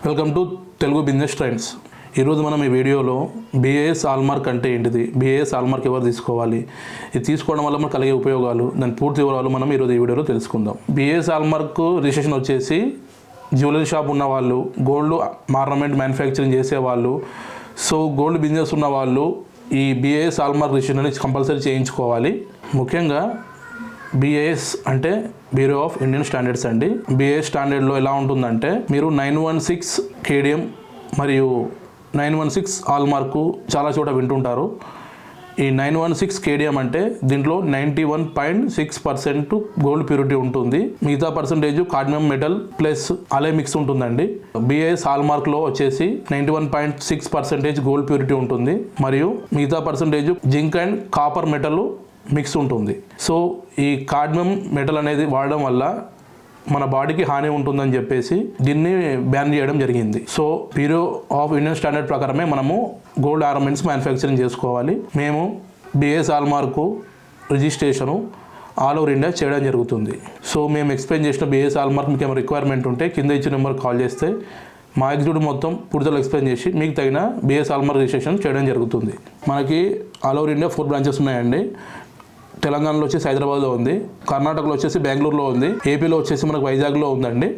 Welcome to Telugu business trends. ఈరోజు మనం ఈ వీడియోలో బిఏఎస్ హాల్మార్క్ అంటే ఏంటిది, బిఏఎస్ హాల్మార్క్ ఎవరు తీసుకోవాలి, ఇది తీసుకోవడం వల్ల మనకు కలిగే ఉపయోగాలు, దాని పూర్తి వివరాలు మనం ఈరోజు ఈ వీడియోలో తెలుసుకుందాం. బిఏఎస్ హాల్మార్క్ రిజిస్ట్రేషన్ వచ్చేసి జ్యువెలరీ షాప్ ఉన్న వాళ్ళు, గోల్డ్ ఆర్నమెంట్ మ్యానుఫ్యాక్చరింగ్ చేసేవాళ్ళు, సో గోల్డ్ బిజినెస్ ఉన్న వాళ్ళు ఈ బిఏఎస్ హాల్మార్క్ రిజిస్ట్రేషన్ అనేది కంపల్సరీ చేయించుకోవాలి. ముఖ్యంగా బిఏఎస్ అంటే బ్యూరో ఆఫ్ ఇండియన్ స్టాండర్డ్స్ అండి. బిఏఎస్ స్టాండర్డ్లో ఎలా ఉంటుందంటే మీరు 916 కేడిఎం మరియు 916 హాల్మార్కు చాలా చోట వింటుంటారు. ఈ 916 కేడిఎం అంటే దీంట్లో 91.6% గోల్డ్ ప్యూరిటీ ఉంటుంది. మిగతా పర్సంటేజ్ కాడ్మియం మెటల్ ప్లస్ అలే మిక్స్ ఉంటుందండి. బిఏఎస్ హాల్మార్క్లో వచ్చేసి 91.6% గోల్డ్ ప్యూరిటీ ఉంటుంది మరియు మిగతా percentage zinc and copper metal mix ఉంటుంది. సో ఈ కాడ్మియం మెటల్ అనేది వాడడం వల్ల మన బాడీకి హాని ఉంటుందని చెప్పేసి దీన్ని బ్యాన్ చేయడం జరిగింది. So bureau of Indian standard ప్రకారమే మనము గోల్డ్ ఆర్నమెంట్స్ మ్యానుఫ్యాక్చరింగ్ చేసుకోవాలి. మేము BAS hallmark registration all over India చేయడం జరుగుతుంది. సో మేము ఎక్స్ప్లెయిన్ చేసిన బిఏఎస్ హాల్మార్క్ మీకు ఏమైనా రిక్వైర్మెంట్ ఉంటే కింద ఇచ్చిన నెంబర్కి కాల్ చేస్తే మా ఎగ్జిక్యూటివ్ మొత్తం పూర్తిగా ఎక్స్ప్లెయిన్ చేసి మీకు తగిన బిఏఎస్ హాల్మార్క్ రిజిస్ట్రేషన్ చేయడం జరుగుతుంది. మనకి ఆల్ ఓవర్ ఇండియా 4 బ్రాంచెస్ ఉన్నాయండి. తెలంగాణలో వచ్చేసి హైదరాబాద్లో ఉంది, కర్ణాటకలో వచ్చేసి బెంగళూరులో ఉంది, ఏపీలో వచ్చేసి మనకు వైజాగ్లో ఉందండి,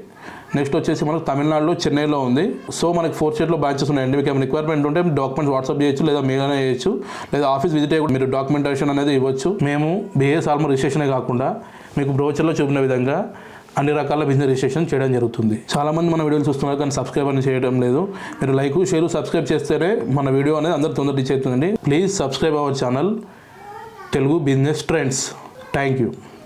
నెక్స్ట్ వచ్చేసి మనకు తమిళనాడులో చెన్నైలో ఉంది. సో మనకి 4 స్టేట్లో బ్రాంచెస్ ఉన్నాయండి. మీకు ఏమైనా రిక్వైర్మెంట్ ఉంటే డాక్యుమెంట్స్ వాట్సాప్ చేయొచ్చు, లేదా మెయిల్ అనే చేయొచ్చు, లేదా ఆఫీస్ విజిట్ అయ్యి మీరు డాక్యుమెంటేషన్ అనేది ఇవ్వచ్చు. మేము బిఏఎస్ హాల్మార్క్ రిజిస్ట్రేషనే కాకుండా మీకు బ్రోచర్లో చూపిన విధంగా అన్ని రకాల బిజినెస్ రిజిస్ట్రేషన్ చేయడం జరుగుతుంది. చాలామంది మన వీడియోలు చూస్తున్నారు కానీ సబ్స్క్రైబ్ అని చేయడం లేదు. మీరు లైక్ షేర్ సబ్స్క్రైబ్ చేస్తేనే మన వీడియో అనేది అందరూ తొందరగా రీచ్ అవుతుందండి. Please subscribe our channel Telugu business trends. Thank you.